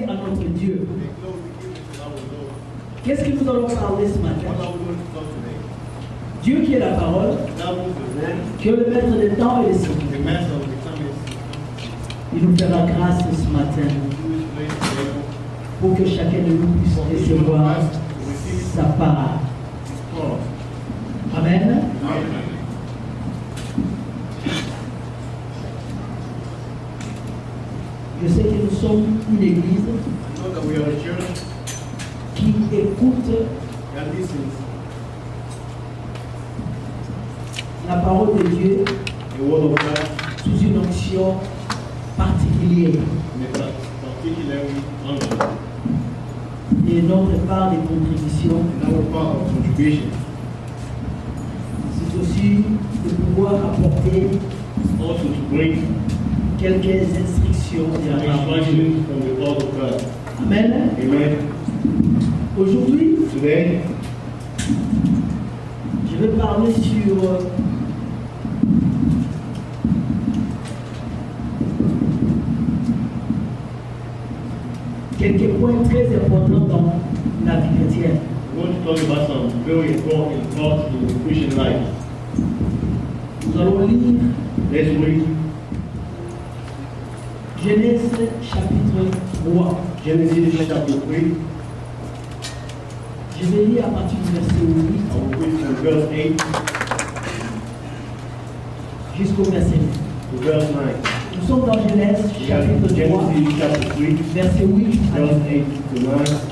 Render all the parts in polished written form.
à notre Dieu. And glory be given to our Lord. Qu'est-ce que nous allons parler ce What matin? are we going to talk today? Dieu qui est la parole, That was the word, qui est le maître des temps et des siècles. the master of the time is Il nous fera grâce ce matin Jewish place today. pour que chacun de nous puisse recevoir sa part. His cross. Amen. Amen. Je sais que nous sommes une église I know that we are a church qui écoute that listens la parole de Dieu the word of God, sous une onction particulière. particularly under Et notre part des contributions, and our part of contribution. c'est aussi de pouvoir apporter Also to bring quelques instructions de la parole de Dieu. instruction from the word of God. Amen. Amen. Aujourd'hui, Today, je vais parler sur quelques points très importants dans la vie chrétienne. we want to talk about some very important parts in the Christian life. Nous allons lire Let's read Genèse chapitre 3. Genesis chapter 3. Je vais lire à partir du verset I will read from verse 8 8 jusqu'au verset 9. to verse 9. Nous sommes dans Genèse chapitre 3, Genesis chapter 3, verset 8 à verse 9. 8 to 9.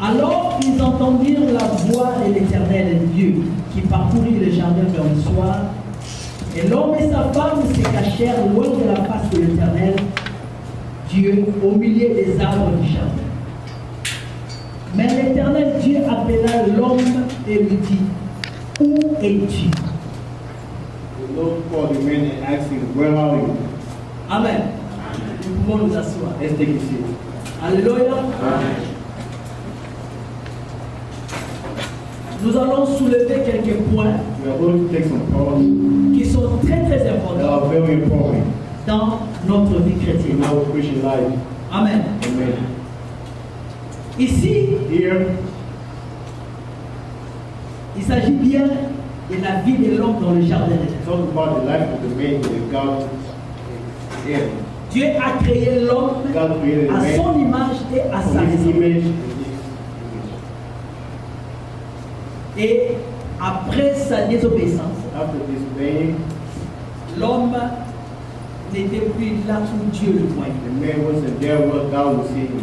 Alors ils entendirent la voix de l'Éternel Dieu qui parcourut le jardin vers le soir. Et l'homme et sa femme se cachèrent loin de la face de l'Éternel Dieu au milieu des arbres du jardin. Mais l'Éternel Dieu appela l'homme et lui dit, où es-tu? The Lord called the man and asked him, where are you? Amen. Nous pouvons nous asseoir. Let's take a seat. Alléluia. Nous allons soulever quelques points We are going to take some thoughts qui sont très très that importants are very important dans notre vie chrétienne. in our Christian life. Amen. Amen. Ici, Here, il s'agit bien de la vie de l'homme dans le jardin d'Éden. talk about the life of the man that God created. Dieu a créé l'homme God created a à man son image et à sa from his ressemblance. image. Et après sa désobéissance, After disobeying, l'homme n'était plus là où Dieu le voyait. the man wasn't there where God was seeing.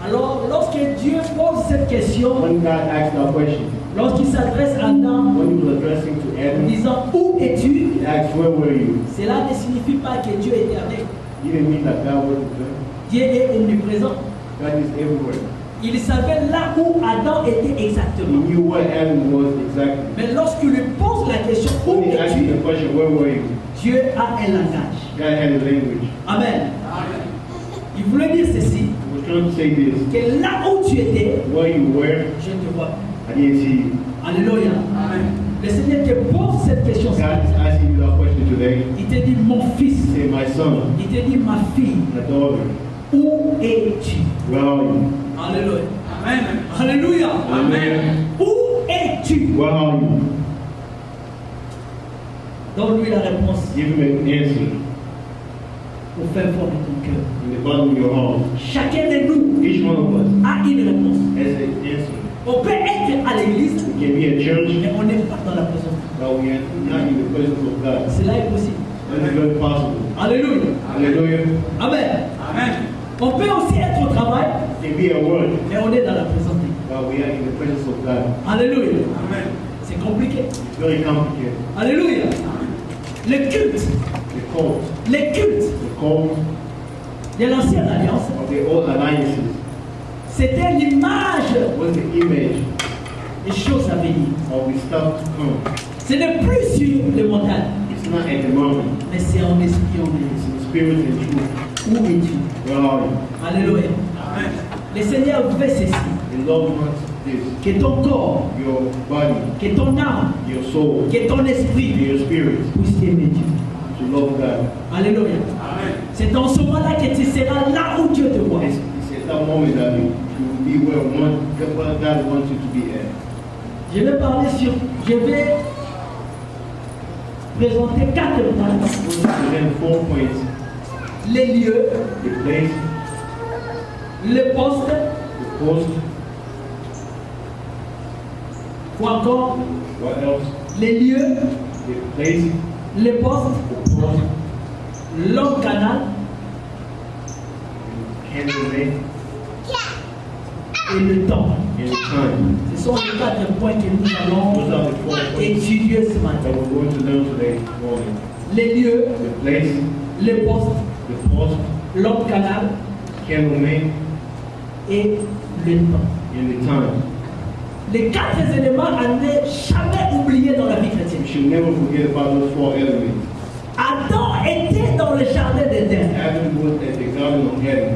Alors, lorsque Dieu pose cette question, When God asked that question, lorsqu'il s'adresse à Adam when he was addressing to en Adam, disant où es-tu, he asked, where were you? cela ne signifie pas que Dieu était avec. He didn't mean that God wasn't there. Dieu est omniprésent. God is everywhere. Il savait là où Adam était He exactement. knew what Adam was exactly. Mais lorsqu'il lui pose la question où When he asked him es-tu, the question, where were you? Dieu a un langage. God had a language. Amen. Il voulait dire ceci, He was trying to say this. que là où tu étais, Where you were, je ne te vois I didn't see you. pas. Alléluia. Le Seigneur te pose cette question. God is asking you that question today. Il te dit mon fils. Say, my son, Il te dit ma fille. my daughter, Où es-tu? where are you? Alléluia. Amen. Alléluia. Amen. Où es-tu? Where are you? Donne-lui la réponse Give him an answer au fin fond de ton cœur. in the bottom of your heart. Chacun de nous Each one of us a une réponse. has an answer. On peut être à l'église, We can be at church, mais on n'est pas dans la présence. but we are not in the presence of God. Cela est possible. That is very possible. Alléluia. Hallelujah. Amen. On peut aussi être au travail, We can be at work, mais on est dans la présence de Dieu. but we are in the presence of God. Alléluia. C'est compliqué. It's very complicated. Alléluia. Le culte, The cult, les cultes the cult de l'ancienne alliance, of the old alliances c'était l'image was the image des choses à venir. of the stuff to come. Ce n'est plus sur les montagnes, It's not at the moment. mais c'est en esprit, en It's esprit. in spirit and truth. Où es-tu? Where are you? Alléluia. Le Seigneur veut ceci, The Lord wants this. que ton corps, Your body, que ton âme, your soul, que ton esprit and your spirit puisse aimer Dieu. to love God. Alléluia. C'est dans ce moment-là que tu seras là où Dieu te voit. It's moment that you will be where God wants you to be at. Je vais présenter 4 points. Then 4 points. Les lieux, The place, le poste, the post, ou encore what else? les lieux, The place, le poste, the post, l'homme canal candidate, et le temps. and the time. Ce sont les 4 points que nous Those allons are the 4 points étudier ce that matin. we're going to learn today morning. Les lieux, The place, le poste, the post, l'homme canal candidate, et le temps. and the time. Les 4 éléments à ne jamais oublier dans la vie chrétienne. You should never forget about those 4 elements. Adam était dans le jardin d'Éden. Adam was at the Garden of Eden.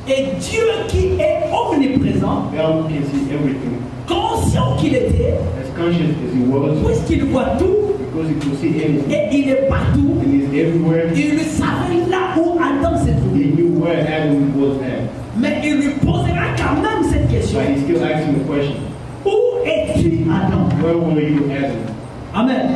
Et Dieu qui est omniprésent, God can see everything. conscient qu'il était, As conscious as he was, puisqu'il voit tout because he could see anything. et il est partout, And he's everywhere. il savait là où Adam se He trouvait. knew where Adam was at. Mais il lui posera quand même cette question. But he still asking the question, Où es-tu, Adam? where were you, Adam? Amen.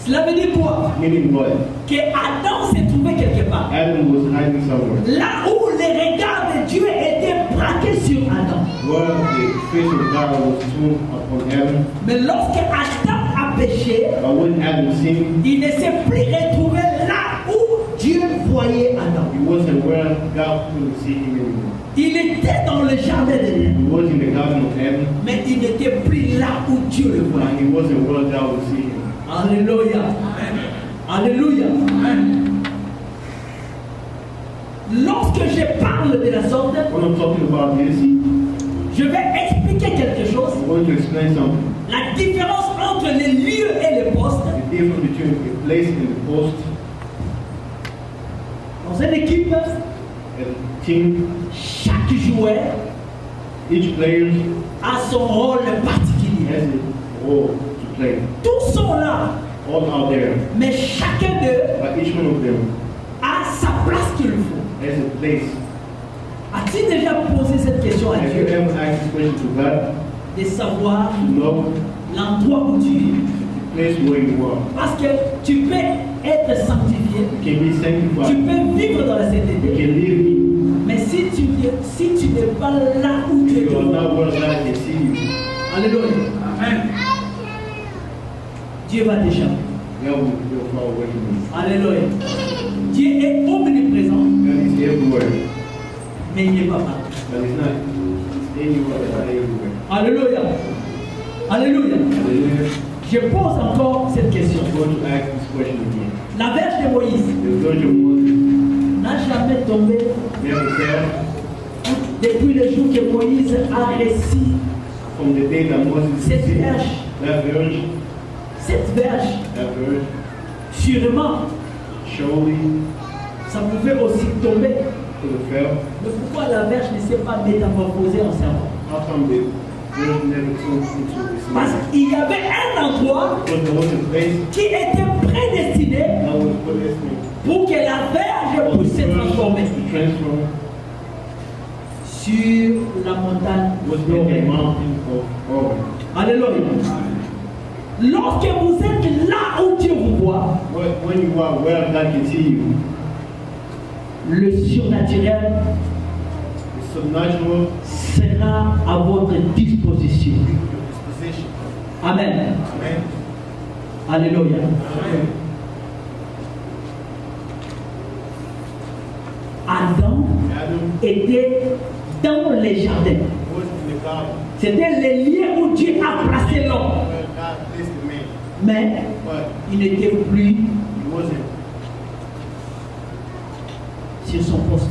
Cela veut dire quoi? Meaning what? Que Adam s'est trouvé quelque part. Adam was hiding somewhere. Là où les regards de Dieu étaient braqués sur Adam. Where the face of God was tuned upon Adam. Mais lorsque Adam a péché, But when Adam sinned, il ne s'est plus retrouvé là où Dieu voyait Adam. he wasn't where God couldn't see him anymore. Il était dans le jardin d'Éden, He was in the Garden of Eden, mais il n'était plus là où Dieu le but voyait. he wasn't where God would see him. Alléluia. Alléluia. Lorsque je parle de la sorte, When I'm talking about this, je vais expliquer quelque chose. I'm going to explain something. La différence entre les lieux et les postes. The difference between the place and the post. Dans une équipe, A team, chaque joueur each player a son rôle particulier. has a role to play. Tous sont là, All out there, mais chacun d'eux but each one of them a sa place qu'il faut. has a place. As-tu déjà posé cette question à Have you Dieu? ever asked this question to God? De savoir To know l'endroit où tu es. the place where you are. Parce que tu peux être sanctifié, You can be tu sanctified. peux vivre dans la You sainteté, can live. mais si tu n'es pas là où tu es, You are not where God can see you. alléluia, Dieu va t'échapper. God will far away from you. Alléluia. Dieu est omniprésent, God is everywhere, mais il n'est pas partout. but it's not. It's anywhere, but not everywhere. Alléluia. Alléluia. Hallelujah. Je pose encore cette question. I'm going to ask this question again. La verge de Moïse The Virgin Moses n'a jamais tombé never fell depuis le jour que Moïse a réussi from the day that Moses cette received verge. that verge, Cette verge, sûrement, surely ça pouvait aussi tomber. could have fell. Mais pourquoi la verge ne s'est pas métamorphosée en serpent? How come the verge never turned into the Parce snake? qu'il y avait un endroit Because there was a place qui était prédestiné that was predestined pour que la verge for the puisse se verge transformer to transform sur la montagne was in the d'Orient. mountain of Horeb. Alléluia. Lorsque vous êtes là où Dieu vous voit, When you are where God can see you, le surnaturel the supernatural sera à votre disposition. disposition. Amen. Amen. Alléluia. Amen. Adam Adam était dans les jardins. was in the garden C'était les lieux où Dieu a placé l'homme. where God placed the man, Mais but il n'était plus he wasn't sur son poste.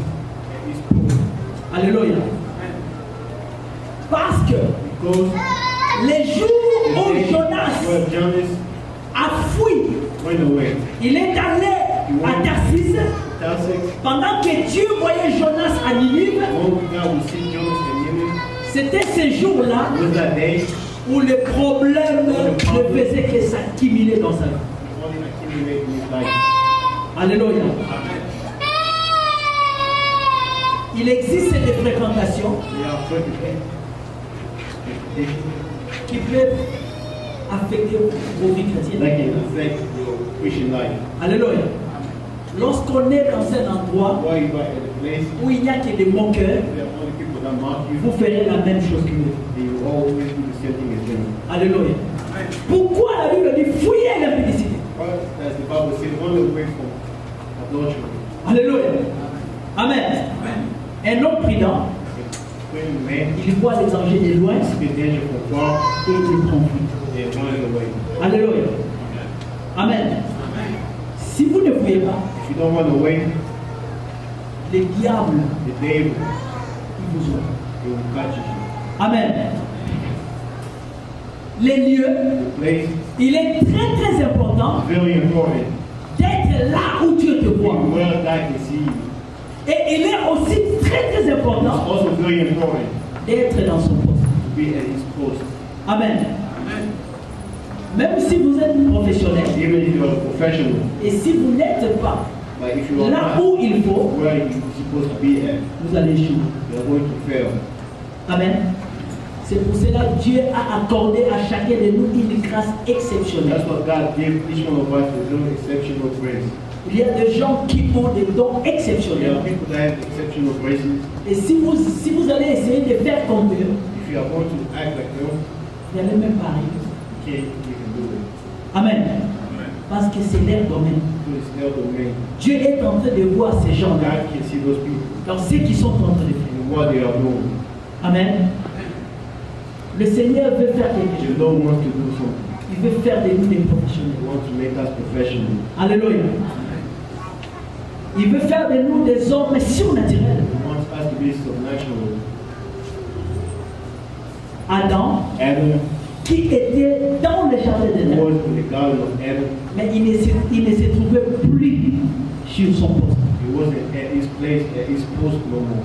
at his post. Alléluia. Parce que Because les jours the où day Jonas where Jonas a fui, went away, il est allé à Tarsis Tarsus, pendant que Dieu voyait Jonas à Ninive. when God would see Jonas and Nineveh, C'était ce jour-là was that day où les problèmes ne faisaient que s'accumuler dans sa vie. only accumulated in his life. Alléluia. Il existe des fréquentations There are certain qui peuvent affecter vos vies chrétiennes. that can affect your Christian life. Alléluia. Lorsqu'on est dans un endroit While you are at a place, où il n'y a que des moqueurs, there are only people that mock you, vous ferez la même chose que eux. and you always do the same thing as them. Alléluia. Pourquoi la Bible dit fuyez l'impudicité? But as the Bible says, run away from adultery. Alléluia. Amen. Un homme prudent, When man il voit les dangers de loin see the danger from far, et il prend fuite. they run away. Alléluia. Amen. Si vous ne fuyez pas, If you don't run away, les diables, the devil ils vous ont. will catch you. Amen. Les lieux, The place il est très très important is very important. d'être là où Dieu te voit. Where God can see you. Et il est aussi très très It's important also very important d'être dans son poste. to be at His post. Amen. Même si vous êtes professionnel Even if you are a professional, et si vous n'êtes pas but if you are là not où il faut, where you're supposed to be at, vous allez échouer. you're going to fail. Amen. C'est pour cela que Dieu a accordé à chacun de nous une grâce exceptionnelle. That's what God gave each one of us with no exceptional grace. Il y a des gens qui ont des dons There exceptionnels. are people that have exceptional graces. Et si vous allez essayer de faire comme eux, If you are going to act like them, vous n'allez même pas arriver. you can't even do it. Amen. Parce que c'est leur domaine. Because it's their domain. Dieu est en train de voir ces gens-là God can see those people dans ce qu'ils sont en train de faire. and what they are doing. Amen. Le Seigneur veut faire quelque The chose. Lord wants to do something. Il veut faire de nous des professionnels. He wants to make us professional. Alléluia. Il veut faire de nous des hommes surnaturels. He wants us to be supernatural. Adam, Adam qui était dans le jardin was d'Éden, in the Garden of Adam. mais il ne se trouvait plus sur son poste. He wasn't at his place, at his post no more.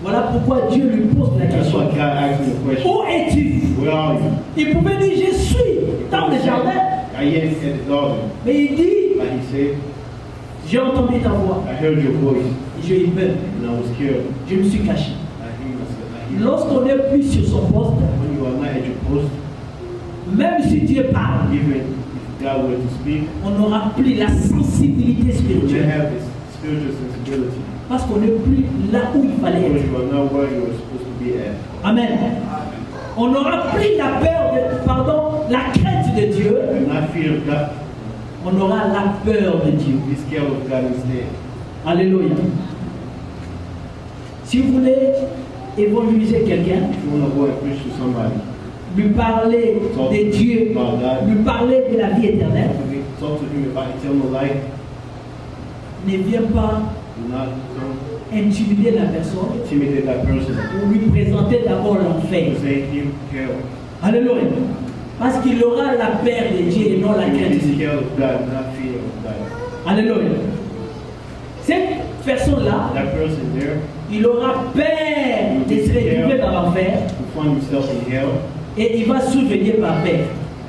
Voilà pourquoi Dieu lui pose la That's question. why God asked him the question. Où es-tu? Where are you? Il pouvait dire je suis dans le jardin, I am at the garden. mais il dit But he said, j'ai entendu ta voix I heard your voice et j'ai eu peur. and I was scared. Je me suis caché. I hear myself. Lorsqu'on n'est plus sur son poste, When you are not at your post, même si Dieu parle, even if God were to speak, on n'aura plus la sensibilité you will spirituelle. have this spiritual sensibility. Parce qu'on n'est plus là où il fallait Because être. you are not where you are supposed to be at. Amen. On n'aura plus la peur la crainte de Dieu. Do not fear God. On aura la peur de Dieu. Be scared of God instead. Alléluia. Si vous voulez évangéliser quelqu'un, If you want to go and preach to somebody, lui parler de Dieu, lui parler de la vie éternelle, talk to him about eternal life. ne viens pas Do not don't intimider la personne intimidate that person. ou lui présenter d'abord l'enfer. Say him hell. Alléluia. Parce qu'il aura la peur de Dieu et non la You crainte de be Dieu. scared of God, not fear of God. Alléluia. Cette personne-là, That person there il aura peur de se retrouver dans l'enfer will find himself in hell, et il va souvenir par peur.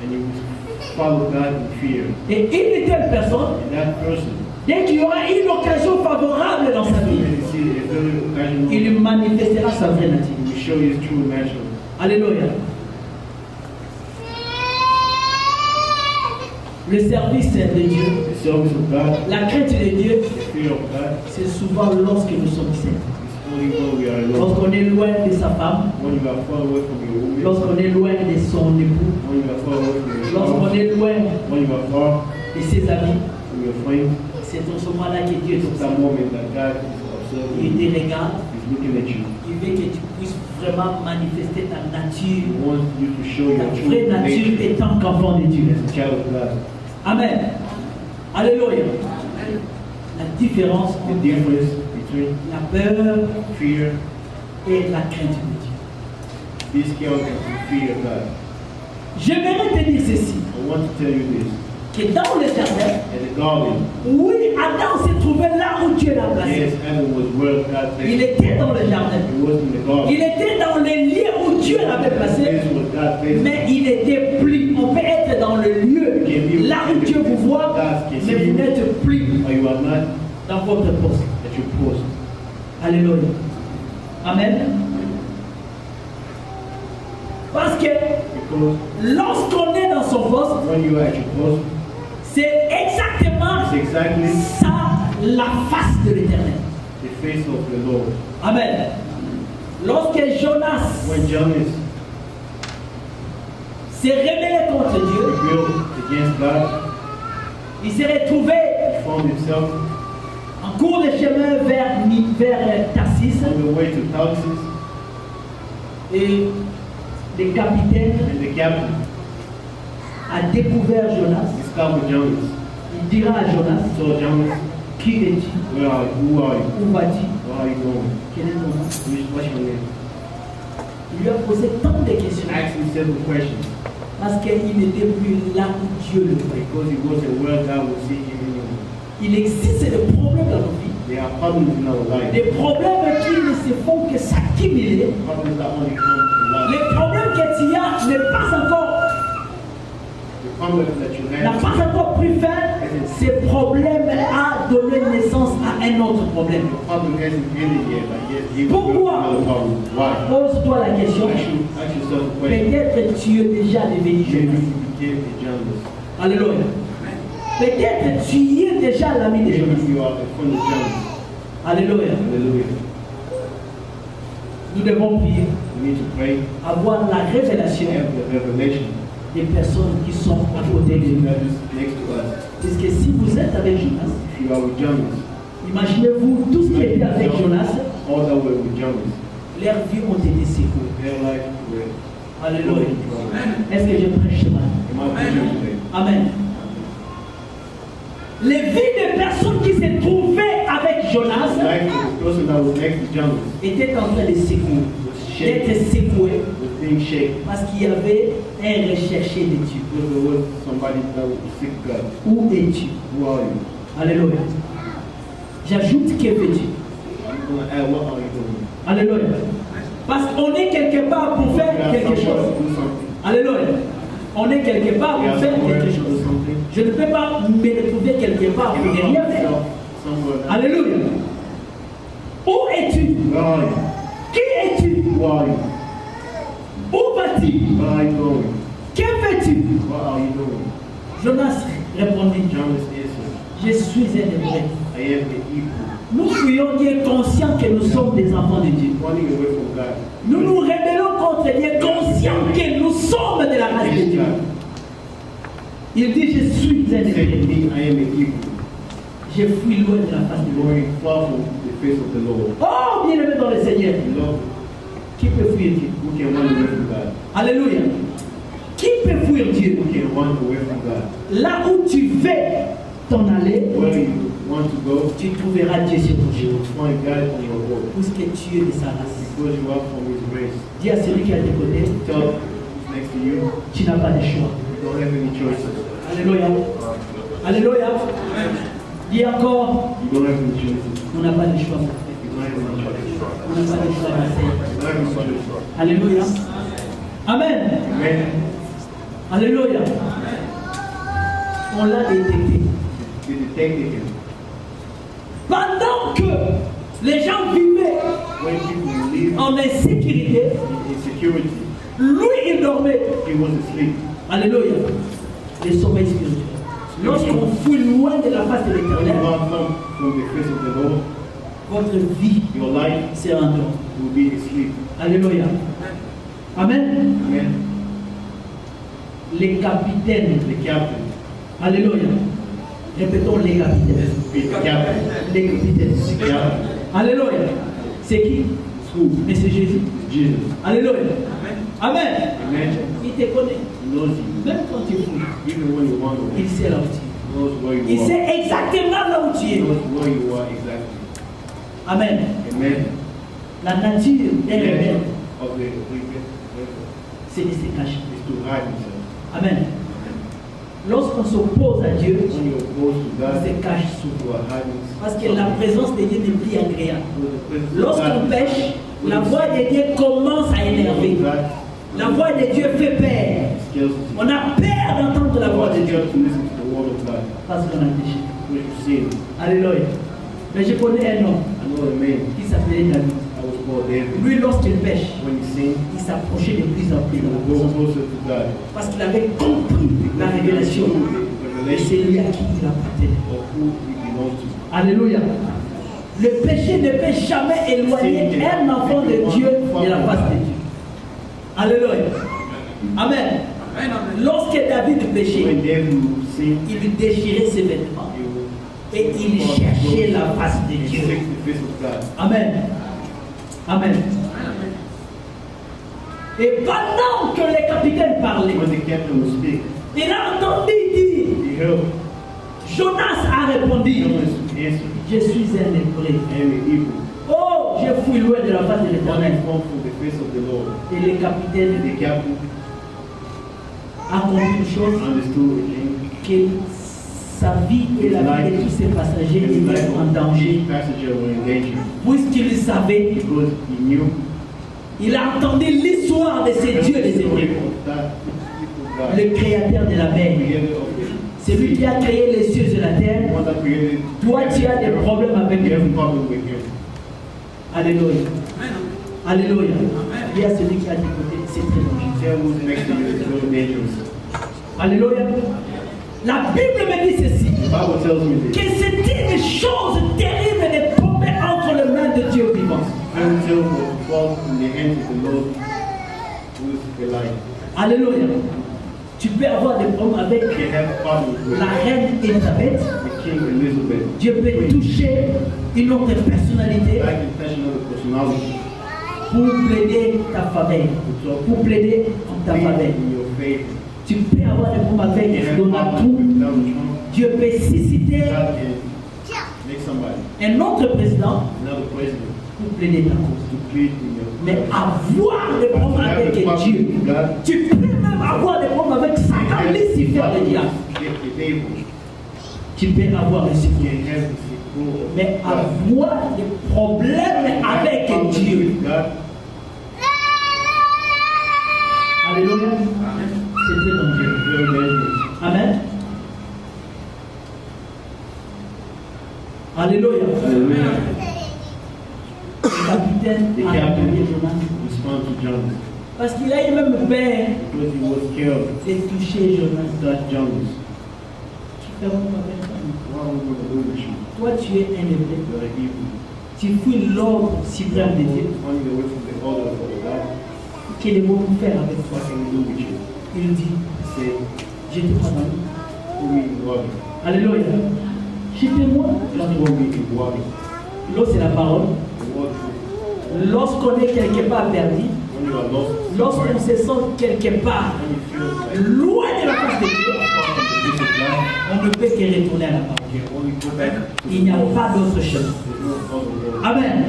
and you will follow God in fear. Et une telle personne, And that person, dès qu'il y aura une occasion favorable dans sa when vie, you see a very occasional, il manifestera sa vraie he nature. will show his true nature. Alléluia. Le service de Dieu, The service of God, la crainte de Dieu, the fear of God, c'est souvent lorsque nous sommes seuls. is only when we are alone. Lorsqu'on est loin de sa femme, When you are far away from your woman, lorsqu'on est loin de son époux, when you are far away from your lorsqu'on spouse, est loin when you are far de ses amis, from your friends, c'est dans ce moment-là que Dieu it's est that moment that God is il observing, te regarde, is looking at you. il veut que tu puisses vraiment manifester ta He nature, wants you to show ta your vraie true nature nature étant qu'enfant de Dieu. as a child of God. Amen. Alléluia. La différence The entre difference between la peur fear, et la crainte de Dieu. be scared and fear God. J'aimerais te dire ceci, I want to tell you this. que dans le jardin, At the garden, oui, Adam se trouvait là où Dieu l'a placé. yes, Adam was where God Il placed him. était dans le jardin. He was in the garden. Il était dans les lieux où Dieu l'avait placé, Place where God placed him. mais il était plus. On peut être dans le lieu, là où Dieu vous voit, mais vous n'êtes plus Or you are not dans votre poste. at your post. Alléluia. Amen. Parce que Because lorsqu'on est dans son poste, when you are at your post, c'est exactement it's exactly ça la face de l'Éternel. the face of the Lord. Amen. Lorsque Jonas When Jonas s'est rebellé contre Dieu, rebelled against God, il s'est retrouvé he found himself en cours de chemin vers Tarsis on the way to Tarsus, et le capitaine and the captain a découvert Jonas. discovered Jonas. Il dira à Jonas, So Jonas, qui es-tu? who are you? Où vas-tu? Where are you going? Quel est ton nom? What's your name? Il lui a posé tant de questions Ask him several questions parce qu'il n'était plus là où Dieu le voyait. because he wasn't where God would see him anymore. Il existe des problèmes dans nos vies, There are problems in our life. des problèmes qui ne se font que s'accumuler. Problems that only come in life. Les problèmes que tu as n'est pas encore, The problems that you n'a have, pas encore pris fin. Ces problèmes a donné naissance à un autre problème. the problem hasn't ended yet, but yet you Pourquoi? another problem. Why? Pose-toi la question. Ask yourself a question. Peut-être tu es déjà devenu Maybe Jonas. you became a journalist. Alléluia. Peut-être tu y es déjà l'ami de Jonas. Maybe you are a friend of journalist. Alléluia. Hallelujah. Nous devons prier, We need to pray, avoir la révélation have the revelation des personnes qui sont à côté de nous. that is next to us. Parce que si vous êtes avec Jonas, If you are with journalists, imaginez-vous tous ceux qui étaient avec Jonas, all that were with journalists, leurs vies ont été secouées. their life were Alléluia. Est-ce que je prêche ce matin? Am I preaching today? Amen. Les vies des personnes qui se trouvaient avec Jonas The life of the person that was next to journalists étaient en train de secouer, was shaken, d'être secouées was being shaken. parce qu'il y avait un recherché de Dieu. Because there was somebody that was sick God. Où es-tu? Who are you? Alléluia. J'ajoute que veux-tu? I'm going to add, what are you doing? Alléluia. Parce qu'on est quelque part pour faire You are quelque somewhere chose. to do something. Alléluia. On est quelque part You pour are faire somewhere quelque to chose. do something. Je ne peux pas me retrouver quelque part pour You ne find rien faire. yourself somewhere. Alléluia. Où es-tu? Where are you? Qui es-tu? Who are you? Où vas-tu? Where are you going? Que fais-tu? What are you doing? Jonas répondit, Jonas answered, je suis un hébreu. I am the Hebrew, Nous fuyons Dieu conscients que nous sommes des enfants de Dieu. running away from God. Nous nous rébellons contre Dieu conscients que nous sommes de la race de Against Dieu. God. Il dit, je suis un He said to hébreu. me, I am a Hebrew, Je fuis loin de la face de Dieu. going far from the face of the Lord. Oh, bien-aimé dans le Seigneur, Beloved, qui peut fuir Dieu? who can run away from God? Alléluia. Qui peut fuir Dieu? Who can run away from God? Là où tu veux t'en aller, Where you want to go, tu trouveras Dieu sur ton you chemin. will find God on your road. Puisque tu es de sa race. Because you are from His race. Dis à celui qui est à tes côtés, Tell who's next to you, tu n'as pas de choix. you don't have any choices. Alléluia. Alléluia. Dis encore, You don't have any choices. on n'a pas de choix, mon frère. You don't have any choices. On n'a pas de choix, ma sœur. You don't have any choices. Alléluia. Amen. Amen. Alléluia. On l'a détecté. You detected him. Pendant que les gens vivaient When people live en insécurité, in insecurity, lui, il dormait. he was asleep. Alléluia. Le sommeil spirituel. Lorsqu'on fuit loin de la face de When you l'éternel, run from the face of the Lord, votre vie your life c'est un don. will be asleep. Alléluia. Amen. Amen. Les capitaines. The captain, Alléluia. Répétons les capitaines. be the captain. Les capitaines. The captain. Alléluia. C'est qui? Who? Mais c'est Jésus. Is Jesus. Alléluia. Amen. Amen. Il te connaît. He knows you. Même quand tu fouilles, Even when you run away, il sait là où tu he knows where es. you Il are. sait exactement là où tu He es. knows where you are exactly. Amen. Amen. La nature d'un The rebelle, nature of the wicked c'est de se cacher. is to hide himself. Amen. Lorsqu'on s'oppose à Dieu, When you oppose to on God, se cache souvent. you are hiding. Parce que la présence de Dieu n'est plus agréable. Lorsqu'on God, pêche, la voix de Dieu commence à énerver. La voix de Dieu fait peur. On a peur d'entendre la voix de Dieu to listen to the word of God. parce qu'on a péché. When you sin, Alléluia. Mais je connais un homme I know a man qui s'appelait David. that was called David. Lui, lorsqu'il pêche, When he sinned, il s'approchait de plus en he plus de la would go présence. closer to God. Parce qu'il avait compris la révélation The et revelation c'est lui à qui il appartenait. of who he belongs to. Alléluia. Le péché ne peut jamais éloigner un enfant de Dieu de la face de Dieu. Alléluia. Amen. Lorsque David péchait, When David would sin, il lui déchirait ses vêtements he would et il cherchait la face de Dieu. seek the face of God. Amen. Amen. Et pendant que les capitaines parlaient, When the captain would speak, il a entendu dire, he heard Jonas a répondu, Jonas answer, je suis un hébreu. I am an evil. Oh, je fouille loin de la face de Running l'Éternel. from the face of the Lord. Et le capitaine And the captain a compris une chose, understood again que sa vie et la vie de tous ses passagers his life étaient en of danger. each passenger were in danger. Puisqu'il savait, Because he knew il a entendu l'histoire de ces dieux des story Hébreux, of that God, le créateur de la mer. creator of C'est lui qui a créé les cieux et la the terre. one that created. Toi, tu as des problèmes avec You have a lui. problem with him. Alléluia. Alléluia. Il y a celui qui a dit côté, c'est très dangereux. Tell who's next to you is very dangerous. Alléluia. La Bible me dit ceci, The Bible tells me que this. c'était une chose terrible de tomber entre les mains de Dieu vivant. Until will fall in the hands of the Lord who is alive. Alléluia. Tu peux avoir des problèmes avec You can have problems with la reine Élisabeth. the King Elizabeth. Dieu peut toucher une autre personnalité God can touch another personality pour plaider ta faveur, pour plaider en ta faveur. in your favor. Tu peux avoir des problèmes You can avec have Donald problems Trump. with Donald Trump. Dieu peut susciter God can make somebody, un autre président another president, pour plaider ta cause. to plead in your Mais avoir des problèmes avec Dieu, God, tu peux même avoir des problèmes avec Satan, Lucifer, le diable. the devil. Tu peux avoir le You secours. can have the sequel of Mais God. avoir des problèmes avec Problems Dieu. with God. Alléluia. C'est très dangereux. Very dangerous. Amen. Alléluia. Hallelujah. Le capitaine The a captain appelé Jonas responded to Jonas parce qu'il a eu même peur because he was scared de toucher Jonas. that Jonas. Tu fais quoi avec toi? What are we going to do with you? Toi, tu es un hébreu. You are evil. Tu fuis l'ordre suprême de Dieu. Running away from the order of God. Quel est bon faire avec toi? What can we do with you? Il dit, Say, je te pardonne. put me in water. Alléluia. Jetez-moi dans Just l'eau. throw me in water. L'eau, c'est la parole. The water. Lorsqu'on est quelque part perdu, When you are lost, lorsqu'on se sent quelque part when you feel like loin de la face de Dieu, far from the face of God, on ne peut que retourner à la parole. you can only go back to Il n'y a pas d'autre chose. There's no other word. Amen.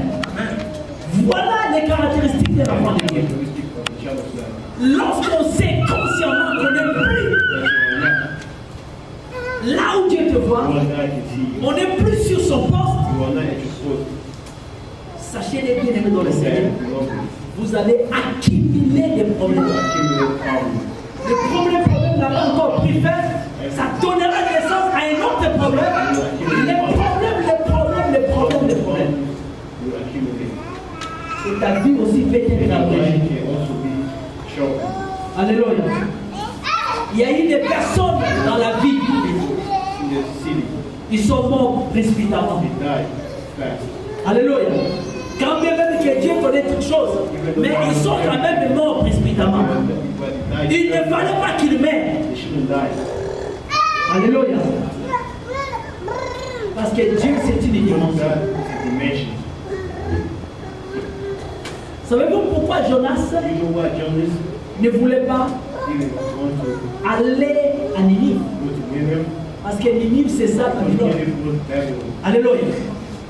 Voilà les caractéristiques de l'enfant de Dieu. We speak of the child of God. Lorsqu'on sait consciemment qu'on n'est plus That you are not là où Dieu te voit, what God can see you. on n'est plus sur son poste, You are not at your post. sachez les bien-aimés dans le Okay, Seigneur, you love me. vous allez accumuler des You problèmes. accumulate problems. Le premier problème n'a pas encore pris fin, ça donnera naissance à un autre problème. Les problèmes. You accumulate. Et ta vie aussi peut être Your abrégée. life can also be shortened. Alléluia. Il y a eu des personnes dans la vie, In the city, ils sont morts précipitamment. they die fast. Alléluia. Quand bien même que Dieu connaît toutes choses, mais ils sont quand même morts précipitamment. Everybody dies. Il ne fallait pas qu'ils meurent. They shouldn't die. Alléluia. Parce que Dieu, c'est une dimension. God is a dimension. Savez-vous pourquoi Jonas You know what Jonas ne voulait pas didn't want to aller à Ninive? go to Nineveh? Parce que Ninive, c'est ça. Nineveh was Babylon. Alléluia.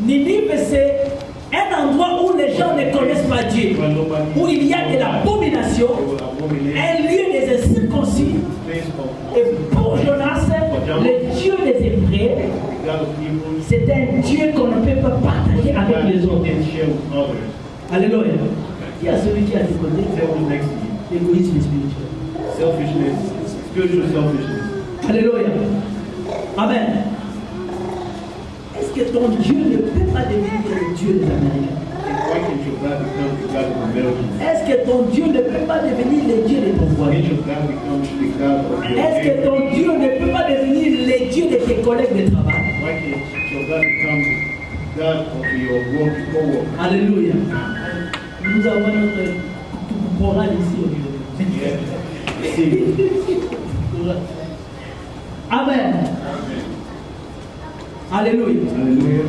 Ninive, c'est un endroit où les gens ne connaissent pas Dieu, Where nobody où il y a de l'abomination, They were abomination. un lieu des incirconcis. Place of Et pour Jonas, le Dieu des Hébreux, the God of Hebrews. c'est un Dieu qu'on ne peut pas partager avec God les autres. didn't share with others. Alléluia. Il y a celui qui a du côté, Tell who's next to you. l'égoïsme spirituel. Selfishness, spiritual selfishness. Alléluia. Amen. Est-ce que ton Dieu ne peut pas devenir le Dieu des Américains? Why can't your God become the God of America? Est-ce que ton Dieu ne peut pas devenir le Dieu de ton Why voisin? can't your God become the God of your Est-ce que ton neighbor? Dieu ne peut pas devenir le Dieu de tes collègues de travail? Why can't your God become the God of your work co-worker? Alléluia. Nous avons notre chorale ici aujourd'hui. Yeah. See, Amen. Alléluia. hallelujah.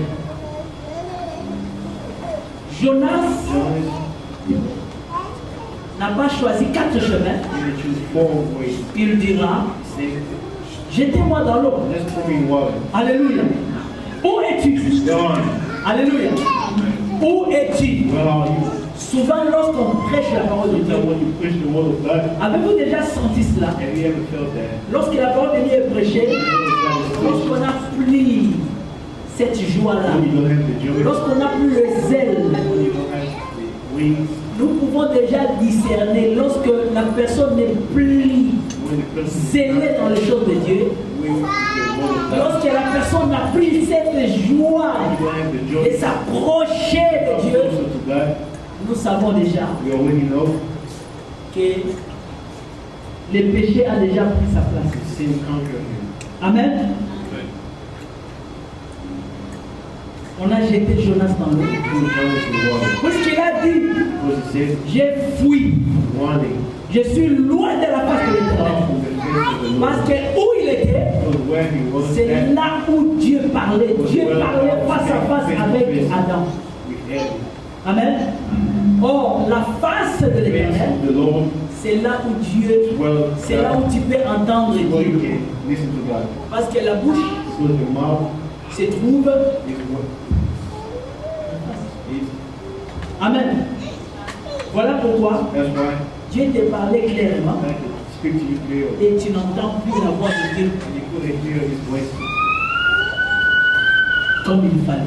Jonas Jonas, n'a pas choisi 4 chemins. you choose 4 ways. Il dira, Say, jetez-moi dans l'eau. let's pour me in water. Alléluia. Où es-tu? Gone. Alléluia. Où es-tu? Where are you? Souvent lorsqu'on prêche la parole de Dieu, Sometimes when you preach the word of God, avez-vous déjà senti cela? have you ever felt that? Lorsque la parole de Dieu est prêchée, lorsqu'on n'a plus cette joie-là, When you don't have the joy, lorsqu'on n'a plus le zèle, when you don't have the wings, nous pouvons déjà discerner lorsque la personne n'est plus when the person zélée dans les choses de Dieu, wings the word of God, lorsque la personne n'a plus cette joie you don't have the de joy, s'approcher de Dieu, closer to God, nous savons déjà we already know que le péché a déjà pris sa place. the sin conquered him. Amen. On a jeté Jonas dans l'eau. He was Jonas in the water. Puisqu'il a dit, Because he said, j'ai fui, wanting, je suis loin de la face de far l'Éternel. from the face of the Parce Lord. que où il était, Because where he was c'est at, là où Dieu parlait. Dieu parlait face à face avec Adam. with Adam. Amen. Or, la face de The face l'Éternel, of the Lord, c'est là où Dieu, well, c'est là où tu peux entendre where you Dieu. can listen to God. Parce que la bouche So the mouth se trouve. is what is. Amen. Voilà pourquoi That's why Dieu te parlait clairement I can speak to you clearly. et tu n'entends plus la voix de Dieu And you couldn't hear his voice comme il fallait.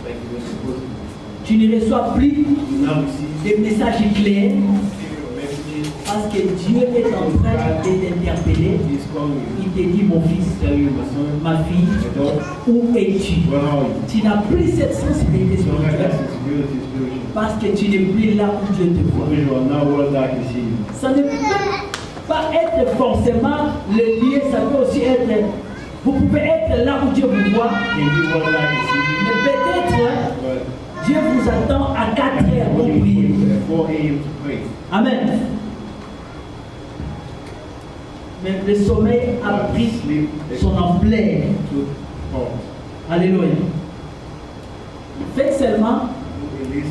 like you were supposed to. Tu ne reçois plus You now receive des messages clairs messages. parce que Dieu est en train de t'interpeller. He's calling you. Il te dit, mon fils, He's telling you, my son, ma fille, my daughter, où es-tu? where are you? Tu n'as plus cette sensibilité You don't have that spirituelle sensibility spiritual. parce que tu n'es plus là où Dieu te voit. Because you are not where God can see you. Ça ne peut pas être forcément le lieu, ça peut aussi être. Vous pouvez être là où Dieu vous voit, Can be where God can see you. mais peut-être But Dieu vous attend à 4 heures pour when prier. you at 4 a.m. to pray, Amen. Mais le sommeil a pris sleep son ampleur. took part. Alléluia. Faites seulement At least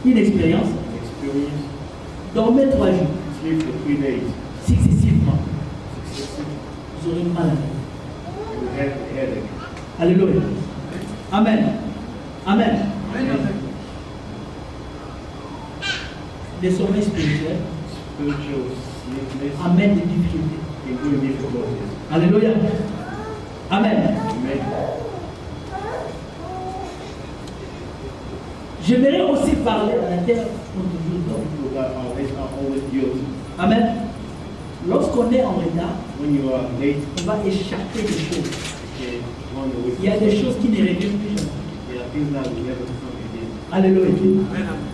une expérience. experience. Dormez 3 jours Sleep for 3 days. successivement. Successive. Vous aurez mal à la tête. You will have a headache. Alléluia. Amen. Amen. Le sommeil spirituel Spiritual sleepiness amène des difficultés. can bring difficulties. Alléluia. Amen. Amen. J'aimerais aussi parler à la terre pour toujours dormir. People that are always guilty. Amen. Lorsqu'on est en retard, When you are late, on va échapper des choses. you can run away. Il y a des choses qui ne reviennent plus jamais. There are things that will never come again. Alléluia.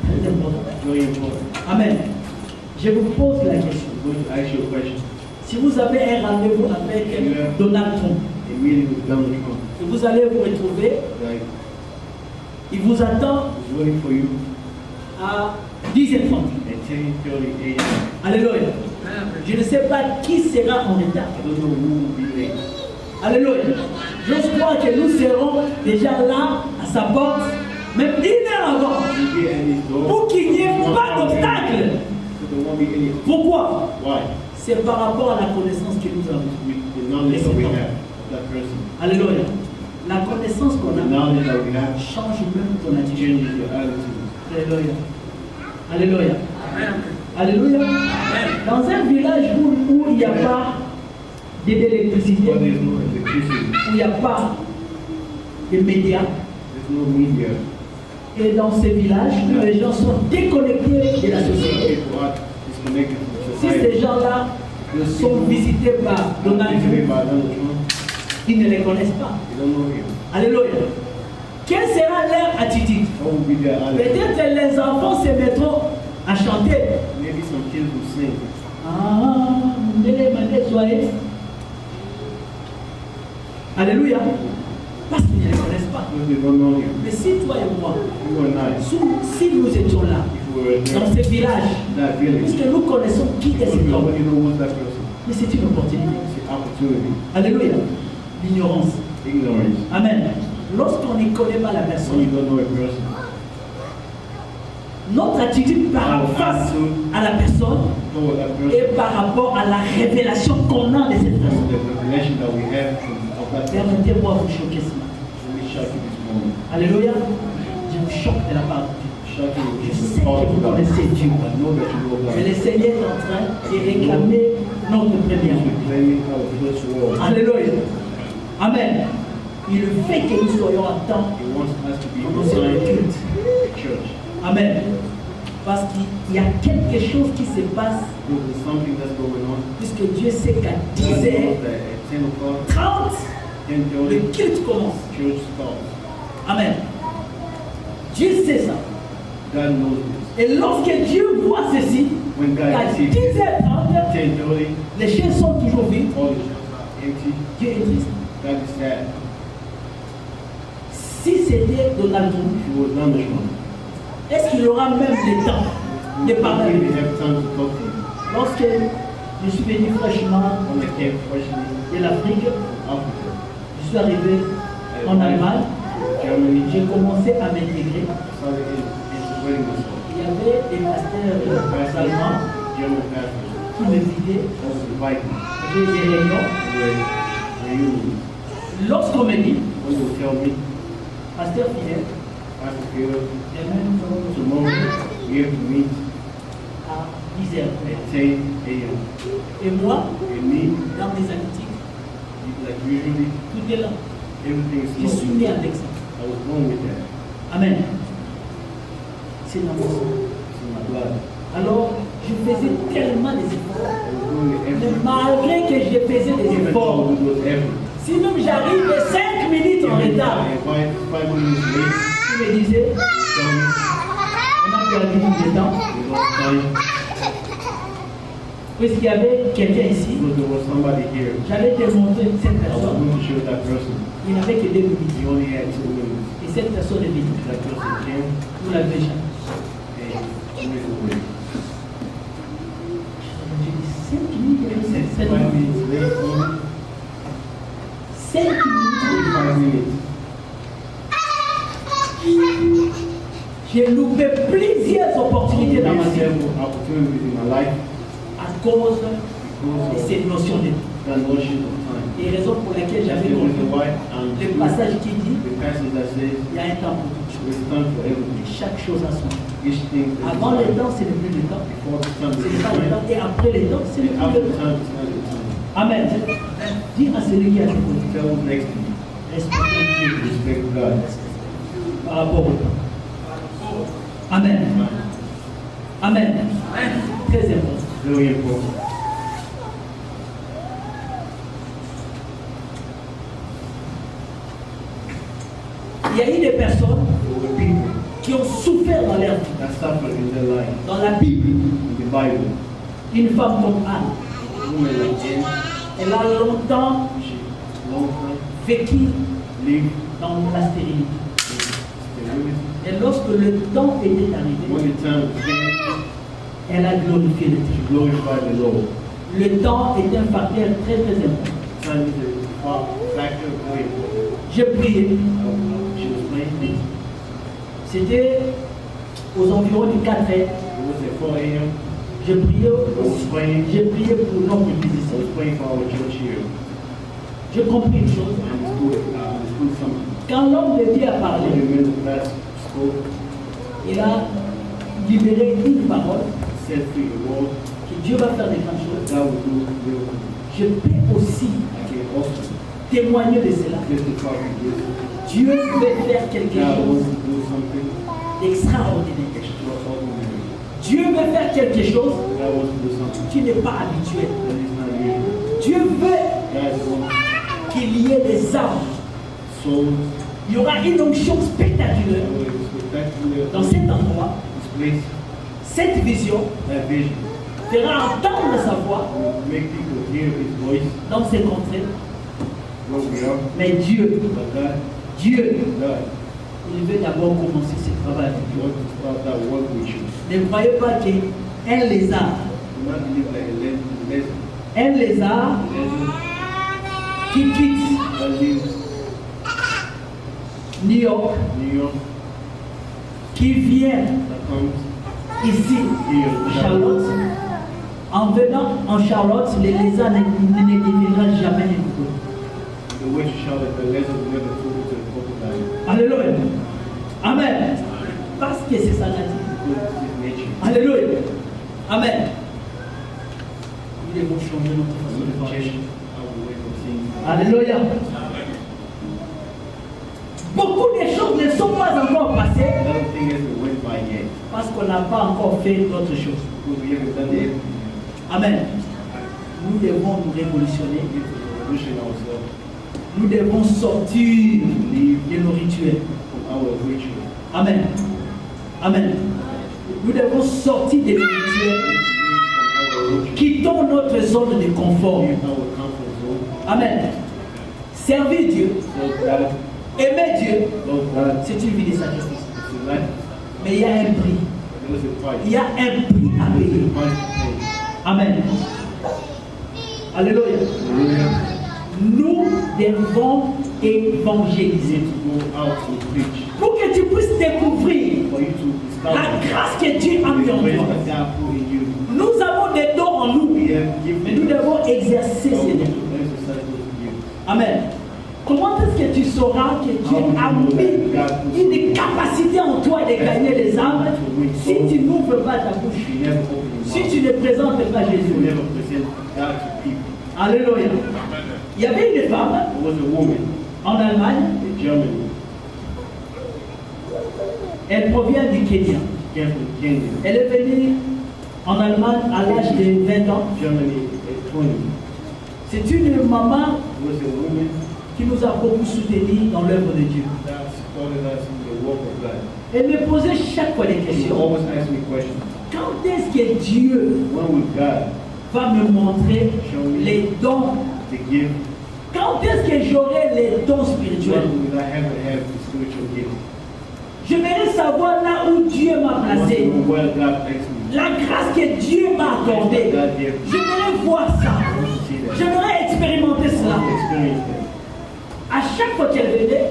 Très important. Very important. Amen. Je vous pose la question. I'm going to ask you a question. Si vous avez un rendez-vous avec Donald Trump, A meeting with Donald Trump. et vous allez vous retrouver, Like, il vous attend he's waiting for you à 10h30. at 10:30 a.m. Alléluia. Je ne sais pas qui sera en retard. I don't know who will be late. Alléluia. J'ose croire que nous serons déjà là, à sa porte, même 1 heure avant, You'll be at his door. pour qu'il n'y ait pas d'obstacle. So there won't be any. Pourquoi? Why? C'est par rapport à la connaissance que nous avons. With the knowledge that we have of that person. Alléluia. La connaissance qu'on The a knowledge that we have change même ton attitude. changes your attitude. Alléluia. Alléluia. Alléluia. Dans un village où il n'y a pas d'électricité, But there's no electricity. où il n'y a pas de médias, There's no media. et dans ces villages où les gens sont déconnectés de la société, People are disconnected from si society. ces gens-là sont visités par Donald Visited Trump, by Donald Trump. ils ne les connaissent pas. They don't know him. Alléluia. Quelle sera leur attitude? What will be their attitude? Peut-être les enfants se mettront à chanter. Maybe some kids will sing. Ah, soirée. Alléluia. Parce qu'ils ne les connaissent pas. Because they don't know him. Mais si toi et moi, You and I, si nous étions là, if we were dans there, ce village, that village, puisque nous connaissons qui est because cet we homme, already know what's that person. mais c'est une opportunité. It's an opportunity. Alléluia. L'ignorance. Ignorance. Amen. Lorsqu'on ne connaît pas la When personne, you don't know a person, notre attitude par face à la personne know that person, et par rapport à la révélation qu'on a de cette personne. the revelation that we have of that person, Permettez-moi de vous choquer ce matin. really shock you this moment. Alléluia. Je vous choque de la part de Dieu. Shock you Je with sais the power que of vous God. connaissez Dieu. I know that you know God. Mais le Seigneur est en train de réclamer notre première. He's reclaiming our first role. Alléluia. Amen. Il fait que nous soyons à temps He wants us to be dans ce assigned culte. to church. Amen. Parce qu'il y a quelque chose qui se passe Because there's something that's going on. puisque Dieu sait qu'à God 10 knows h that at 10 o'clock, 30, 10:30, le culte commence. church starts. Amen. Dieu sait ça. God knows this. Et lorsque Dieu voit ceci, When God qu'à sees 10h30, 10:30, les chaises sont toujours vides, all the churches are empty. Dieu est triste. God is sad. Si c'était Donald Trump, If he was Donald Trump, est-ce qu'il aura même le temps de we parler avec didn't nous? have time to talk to him. Lorsque je suis venu fraîchement When I came freshly de l'Afrique, from Africa, je suis arrivé en Allemagne, Germany, j'ai commencé à m'intégrer. started integrating myself. Il y avait des pasteurs Pastors, allemands German pastors, qui me disaient, also invite me. j'ai des réunions. When you, Lorsqu'on me dit, when you tell me, pasteur fidèle, Pastor Peter, demain nous allons tomorrow we have to meet à 10h. at 10 a.m. Et moi, And me, dans mes habitudes, like usually, tout est là. everything Je is suis slow. né avec ça. I was born with that. Amen. C'est dans mon sang. It's in my blood. Alors, je faisais tellement des efforts. I was doing it Mais every malgré que je faisais des even efforts, though it was every. si même j'arrive 5 minutes en retard, And 5 minutes late, tu me disais, tell me, on a perdu du temps. we lost time. Puisqu'il y avait quelqu'un ici, Because there was somebody here. j'allais te montrer cette I was personne. going to show that person. Il n'avait que 2 minutes. He only had 2 minutes. Et cette personne est venue. That person came Vous l'avez déjà. and went away. J'ai dit 5 minutes, il y avait 7 5 minutes. minutes late, only 5 minutes. 5 minutes. J'ai loupé plusieurs opportunités dans ma Made vie several opportunities in my life à cause de because of cette notion de temps. that notion of time. Et raison pour laquelle That's j'avais the reason compris why I'm le passage qui dit the passage that says il y a un temps pour toute chose. there's time for Et everything. chaque chose a son temps. Each thing is Avant le time. temps, ce n'est plus le temps. Before the time Ce is n'est pas le time. temps. Et après le temps, ce n'est And plus after le the temps. time is not the time. Amen. Dis à celui qui a tout connu. Tell who's next to you. Respectez Dieu Respect God. par rapport au temps. Amen. Amen. Très important. Very important. Il y a eu des personnes There were people qui ont souffert dans leur vie. that suffered in their life. Dans la Bible, In the Bible, une femme comme Anne, a woman like Anne, elle a longtemps she long time vécu lived dans la stérilité. in sterility. Et lorsque le temps était arrivé, When the time came, elle a glorifié le Dieu. she glorified the Lord. Le temps est un facteur très très important. Time is a factor very important. J'ai prié, She was playing. c'était aux environs du 4 heures. It was at 4 a.m. J'ai prié, I was praying pour notre église I ici. was praying for our church here. J'ai compris une chose. I understood something. Quand l'homme de Dieu a When parlé, the man of God spoke, il a libéré une parole set free the world, que Dieu va faire des grandes choses. God will do miracles. Je peux aussi I can also témoigner de cela. testify to this. Dieu veut faire quelque God wants chose to do something d'extraordinaire. extraordinary. Dieu veut faire quelque chose God wants to do something qui n'est pas habituel. that is not usual. Dieu veut God wants qu'il y ait des âmes souls Il y aura une onction spectaculaire dans cet endroit. Cette vision fera entendre sa voix dans ces contrées. Mais Dieu, il veut d'abord commencer ce travail. Ne croyez pas qu'un lézard, qui quitte New York, qui vient ici, Charlotte, en venant en Charlotte, les lézards ne deviendront jamais une coupe. Alléluia. Amen. Parce que c'est sa nature. Alléluia. Amen. Nous devons changer notre façon de parler. Alléluia. Beaucoup de choses ne sont pas encore passées parce qu'on n'a pas encore fait d'autres choses. Amen. Nous devons nous révolutionner. Nous devons sortir de nos rituels. Amen. Amen. Nous devons sortir de nos rituels. Quittons notre zone de confort. Amen. Servir Dieu, aimer Dieu, c'est une vie de sacrifice. Mais il y a un prix. Il y a un prix à payer. Amen. Alléluia. Nous devons évangéliser pour que tu puisses découvrir la grâce que Dieu a mis en toi. Nous avons des dons en nous, mais nous devons exercer ces dons. Amen. Comment est-ce que tu sauras que Dieu a mis une capacité en toi de gagner les âmes si tu n'ouvres pas ta bouche, si tu ne présentes pas Jésus? Alléluia. Il y avait une femme en Allemagne. Elle provient du Kenya. Elle est venue en Allemagne à l'âge de 20 ans. C'est une maman qui nous a beaucoup soutenus dans l'œuvre de Dieu. Elle me posait chaque fois des questions. Quand est-ce que Dieu va me montrer les dons? Quand est-ce que j'aurai les dons spirituels? J'aimerais savoir là où Dieu m'a placé. La grâce que Dieu m'a accordée. J'aimerais voir ça. J'aimerais expérimenter cela. À chaque fois qu'elle venait,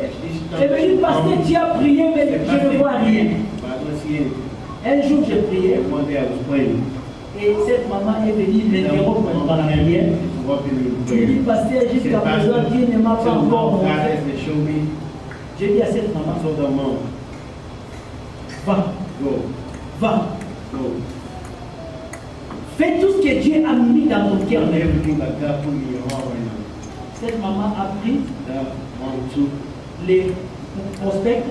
elle me dit, pasteur, tu as prié, mais je ne vois rien. Un jour, j'ai prié. Et cette maman est venue m'interrompre dans la prière. Je lui dis, pasteur, jusqu'à présent, Dieu ne m'a pas encore montré. J'ai dit à cette maman, va, va. Fais tout ce que Dieu a mis dans ton cœur. Cette maman a pris les prospects.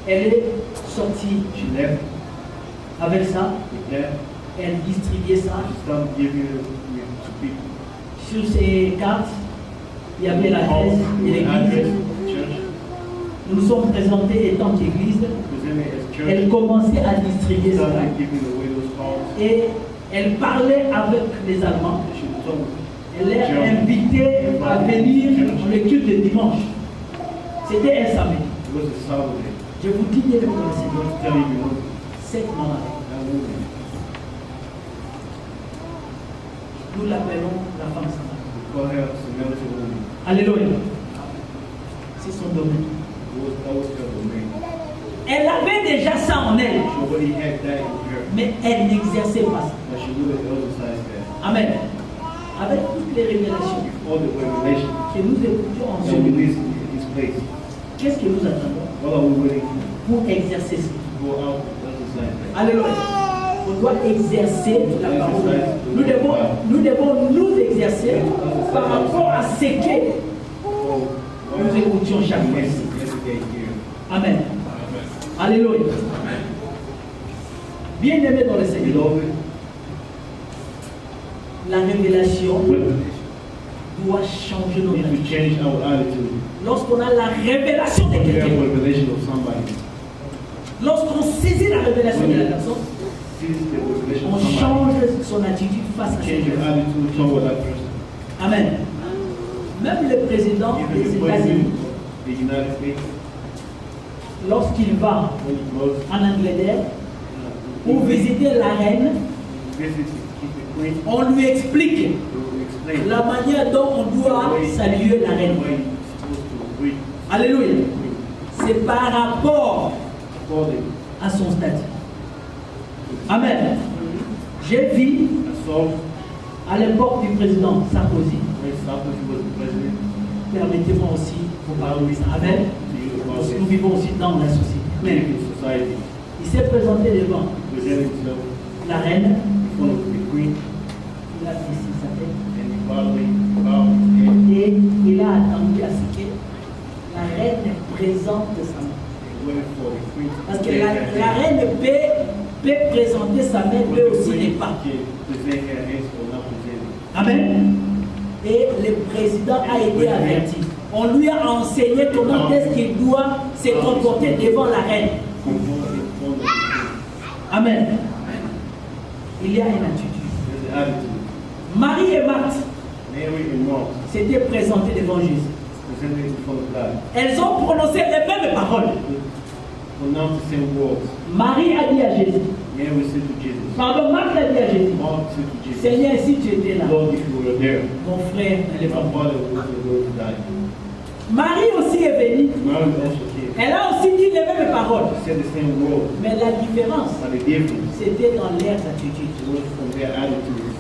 Elle est sortie avec ça. Elle distribuait ça. Sur ses cartes, il y avait l'adresse de l'église. Nous nous sommes présentés étant église. Elle commençait à distribuer ça. Et elle parlait avec les Allemands. Elle les invitait à venir dans le culte de dimanche. C'était un samedi. Je vous dis bien pour le Seigneur, cette maman, nous l'appelons la femme Samarie. Alléluia. C'est son domaine. Elle avait déjà ça en elle, mais elle n'exerçait pas ça. Amen. Avec toutes les révélations que nous écoutions en ce moment, qu'est-ce que nous attendons pour exercer ça? Alléluia. On doit exercer la parole. Nous devons nous exercer par rapport à ce que nous écoutions chaque fois. Amen. Alléluia. Bien-aimés dans le Seigneur, la révélation doit changer nos We need to attitudes. change our attitude. Lorsqu'on a la révélation de We have quelqu'un, a revelation of somebody. lorsqu'on saisit la révélation de la personne, See the revelation on of somebody. change son attitude face à Change cette your personne. attitude toward that person. Amen. Même le président Even des the États-Unis, president of the United States, lorsqu'il va when he goes en Angleterre pour visiter la reine, visit the queen, on lui explique he will explain la manière dont on doit saluer la the reine. way you're supposed to greet Alléluia. the queen C'est par rapport according à son statut. to the Amen. J'ai vu I saw à l'époque du président Sarkozy, when Sarkozy was the president, permettez-moi aussi pour parler de ça. Amen. to you about Parce que this nous vivons aussi dans la société. Mais in society. il s'est présenté devant Present himself la reine, in front of the queen il a baissé sa tête and he boldly bowed his head et il a attendu à ce que la reine présente sa main. and waited for the queen to Parce que present la her hand. reine peut présenter sa main, But peut the aussi queen ne pas. can present her hands or not present it. Amen. Et le président a été averti. On lui a enseigné comment est-ce qu'il doit se comporter devant la reine. Conform in front of the queen. Amen. Il y a une attitude. There's the attitude. Marie et Marthe Mary and Mark s'étaient présentées devant Jésus. presented in front of God. Elles ont prononcé les mêmes paroles. Pronounce the same words. Marie a dit à Jésus, Mary said to Jesus. pardon, Marthe a dit à Jésus, Mark said to Jesus. Seigneur, si tu étais là, Lord, if you were there, mon frère n'allait my pas mourir. father would also go to die. Marie aussi est venue. Mary also came. Elle a aussi dit les mêmes paroles. Said the same words. Mais la différence, But the difference c'était dans leurs attitudes. was from their attitudes.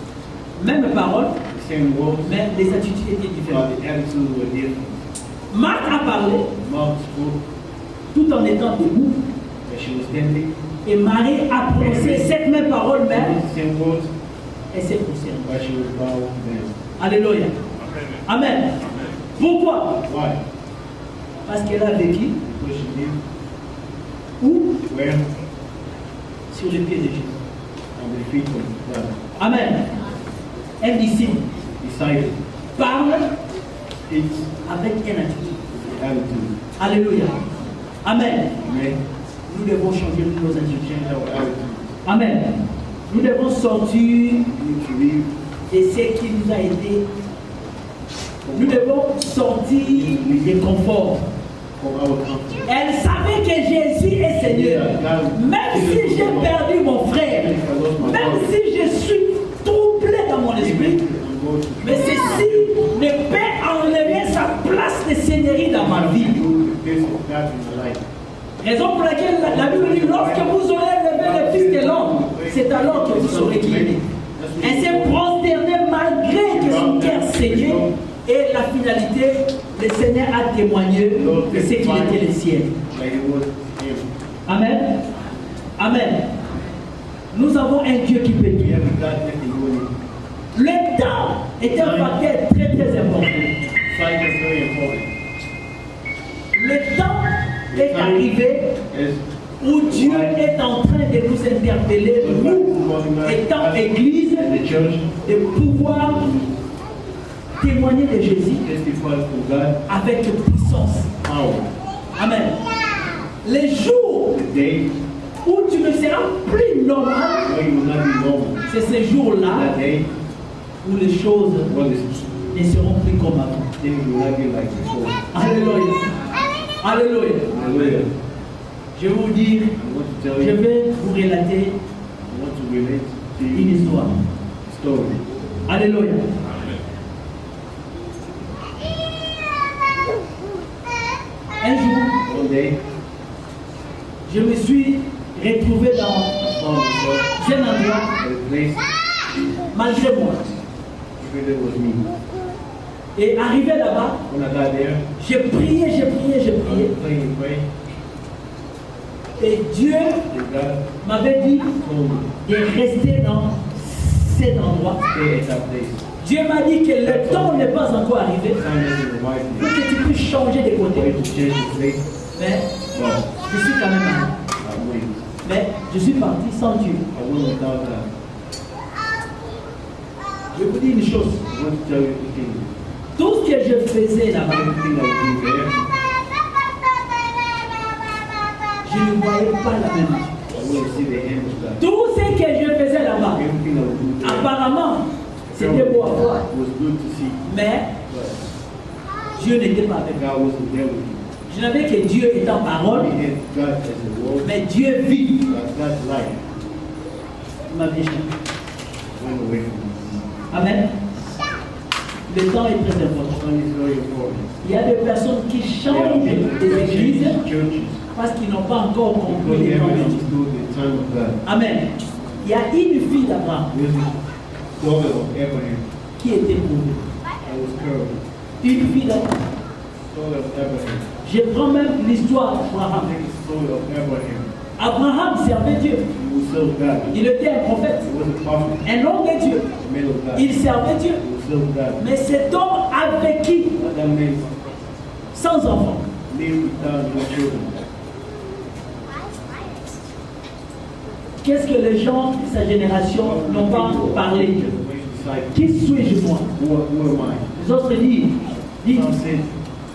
Même parole, The same words, mais les attitudes étaient but différentes. the attitudes were different. Marthe a parlé Mark spoke tout en étant debout. and she was standing. Et Marie a prononcé cette même parole, mais The same words, elle s'est poussée. but she was bowed down. Alléluia. Amen. Pourquoi? Why? Parce qu'elle a vécu Because she lived où? where? Sur les pieds de Jésus. On the feet of God. Amen. Un disciple Decided. parle It's avec une attitude. the attitude. Alléluia. Amen. Amen. Nous devons changer nos To attitudes. change our attitude. Amen. Nous devons sortir We need to live de ce qui nous a été. Nous devons sortir du confort. from our comfort. Elle savait que Jésus est Seigneur. Même si j'ai perdu mon frère, même si je suis troublé dans mon esprit, mais ceci ne peut enlever sa place de seigneurie dans ma vie. Raison pour laquelle la Bible dit, lorsque vous aurez levé le Fils de l'homme, c'est alors que vous saurez qui il est. Elle s'est prosternée malgré que son cœur saignait. Et la finalité, le Seigneur a témoigné de ce qu'il était le ciel. Amen. Amen. Nous avons un Dieu qui peut tout. Le temps est un facteur très très important. Le temps est arrivé où Dieu est en train de nous interpeller, nous, étant Église, de pouvoir témoigner de Jésus avec puissance. Amen. Les jours où tu ne seras plus normal, c'est ces jours-là où les choses ne seront plus comme avant. Alléluia. Alléluia. Je vais vous dire, je vais vous relater une histoire. Alléluia. Un jour, je me suis retrouvé dans un endroit malgré moi. Et arrivé là-bas, j'ai prié. Et Dieu m'avait dit de rester dans cet endroit. Dieu m'a dit que le temps n'est pas encore arrivé pour que tu puisses changer de côté. Mais je suis quand même allé. Mais je suis parti sans Dieu. Je vous dis une chose. je faisais là-bas, everything I would do there, je ne voyais pas la même chose. I wouldn't see the hand of God. Tout ce que je faisais là-bas, Everything I would do there, apparemment, c'était beau à voir. was good to see, Mais but Dieu n'était pas avec moi. God wasn't there with you. Je n'avais que Dieu étant parole, We had God as a word, mais Dieu vit. God's life Ma vie change. went away from you. Amen. Le temps est très important. Time is very important. Il y a des personnes qui There are changent people des who églises change churches parce qu'ils n'ont pas encore because compris they les temps haven't de Dieu. understood the time of God. Amen. Il y a une fille d'Abraham There's a daughter of Abraham qui était prouvée. that was curved. Une fille d'Abraham. Story of Abraham. Je prends même l'histoire d'Abraham. Take the story of Abraham. Abraham servait Dieu. He would serve God. Il était un prophète, He was a prophet, un homme de Dieu. a man of God. Il servait Dieu. He would serve God. Mais cet homme a vécu But that man sans enfant. lived without no children. Qu'est-ce que les gens de sa génération n'ont pas parlé? Qui suis-je moi? Who am I? Les autres disent, Some said,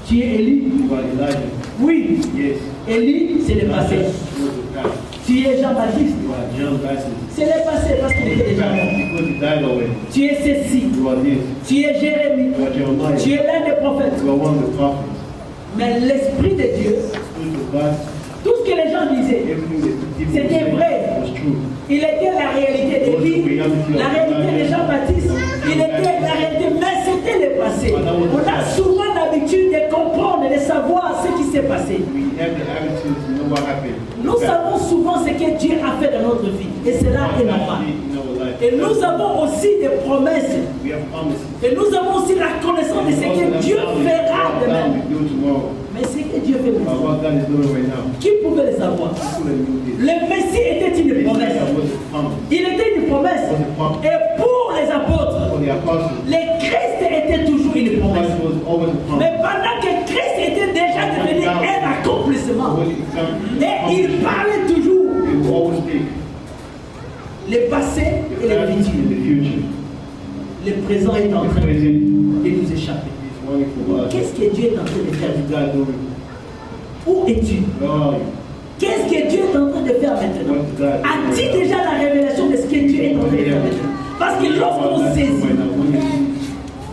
tu es Élie? you are Elijah. Oui, Yes. Élie, c'est le passé. Elijah was the past. Tu es Jean-Baptiste? You are John Baptist. C'est le passé parce qu'il était déjà mort. Because he died already. Tu es Cécile. You are this. Tu es Jérémie. You are Jeremiah. Tu es l'un des prophètes. You are one of the prophets. Mais l'Esprit de Dieu, Spirit of God, tout ce que les gens disaient, everything that people C'était said vrai. was true. il était la réalité d'Élie, la réalité de Jean-Baptiste, il était la réalité, mais c'était le passé. On a souvent l'habitude de comprendre, de savoir ce qui s'est passé. We have the attitude to know what happened. Nous savons souvent ce que Dieu a fait dans notre vie, et cela est normal. In our life. Et nous avons aussi des promesses, We have promises. et nous avons aussi la connaissance de ce que Dieu fera demain. We do tomorrow. Mais ce que Dieu fait But maintenant, what God is doing right now. qui pouvait le savoir? People that knew this. Le Messie était une promesse. That was a promise. Il était une promesse. Et pour les apôtres, For the apostles, le Christ était toujours une promesse. Christ was always a promise. Mais pendant que Christ était déjà devenu un accomplissement, When it becomes et il parlait toujours He will always speak. le passé The et le past futur. and the future. Le présent est en The train present de nous échapper. is running for us. Qu'est-ce que Dieu est en train de faire? What is God doing? Où es-tu? Where are you? Qu'est-ce que Dieu est en train de faire maintenant? What is God doing? As-tu déjà la révélation de ce que Dieu est en train de faire maintenant? Parce que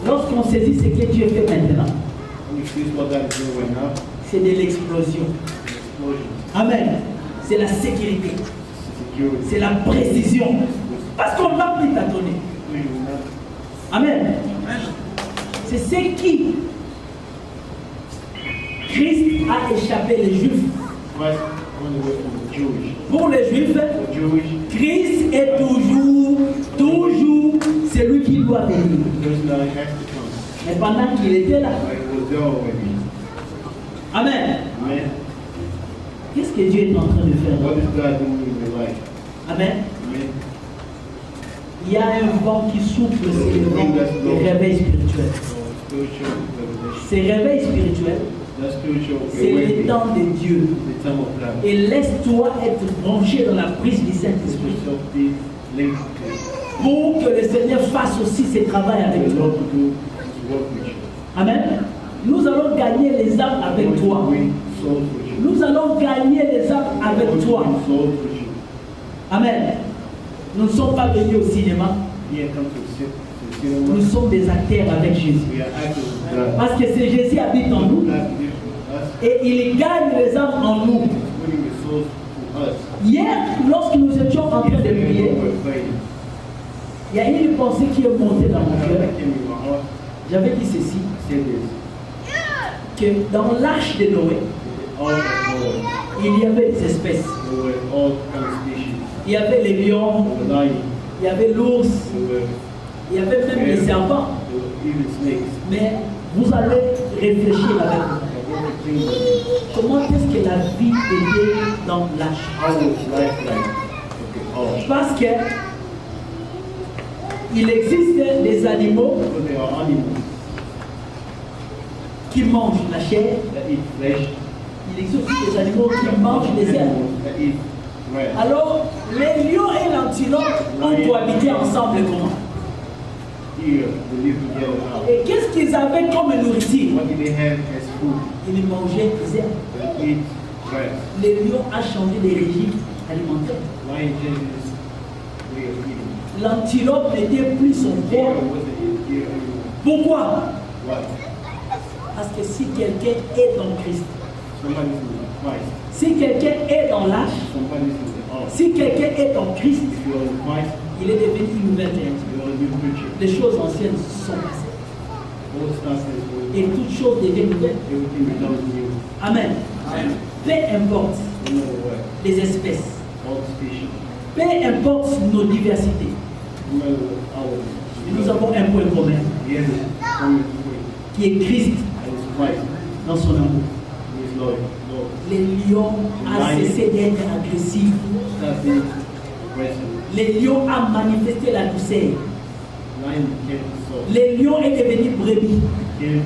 lorsqu'on saisit ce que Dieu fait maintenant, When you see what God is doing right now, c'est de l'explosion. explosion, Amen. C'est la sécurité. security. C'est la précision. Parce qu'on va plus tâtonner. We will not Amen. C'est ce qui Christ a échappé les Juifs. Christ run away from the Jewish. Pour les Juifs, The Jewish Christ est toujours celui qui doit venir. person that has to come. Mais pendant qu'il était là, Like it was there already. Amen. Amen. Qu'est-ce que Dieu est en train de faire? What is God doing in your life? Amen. Amen. Il y a un vent qui souffle, c'est le vent du réveil spirituel. So spiritual revelation. Ces réveils spirituels, That spiritual c'est le awakening. temps de Dieu. The time of God. Et laisse-toi être branché dans la prise du Saint-Esprit Yourself be linked to pour que le Seigneur fasse aussi ses travaux avec the toi. Lord to do His work with you. Amen. Nous allons gagner les âmes avec toi. Win souls with you. Nous allons gagner les âmes avec toi. Win souls with you. Amen. Nous ne sommes pas venus au cinéma. Here come to the Nous cinema. sommes des acteurs avec Jésus. We are actors with God. Parce que c'est Jésus habite en nous God lives with us. et il gagne les âmes en nous. Winning the souls to us. Hier, lorsque nous étions en train de prier, il y a une pensée qui est montée dans mon cœur. J'avais dit ceci, que dans l'arche de Noé, il y avait des espèces. Il y avait les lions, il y avait l'ours, il y avait même les serpents. Mais vous allez réfléchir avec moi. Comment est-ce que la vie était dans l'arche? Parce que il existe des animaux qui mangent la chair. Il existe aussi des animaux qui mangent les herbes. Alors, les lions et l'antilope ont cohabité ensemble comment? here, they live together now. Et qu'est-ce qu'ils avaient comme nourriture? What did they have as food? Ils mangeaient des herbes. They eat grass. Le lion a changé les régimes alimentaires. Lion changes way of eating. L'antilope n'était plus son Deer corps. wasn't eating deer anymore. Pourquoi? Why? Parce que si quelqu'un est en Christ, Somebody's in Christ. si quelqu'un est dans l'âge, Somebody's in the ark. si quelqu'un est en Christ, If you're in Christ, il est devenu une nouvelle créature. you're a new creature. Les choses anciennes sont passées Old stuff is old. et toutes choses deviennent nouvelles. Everything becomes new. Amen. Peu importe No matter what. les espèces, All species. peu importe nos diversités, No matter what our nous avons un point commun He has a common point. qui est Christ And it's Christ. dans son amour. He is Lord. Lord. Le lion a cessé d'être agressif. Stop being aggressive. Le lion a manifesté la douceur. Lion became soft. Le lion est devenu brebis. Became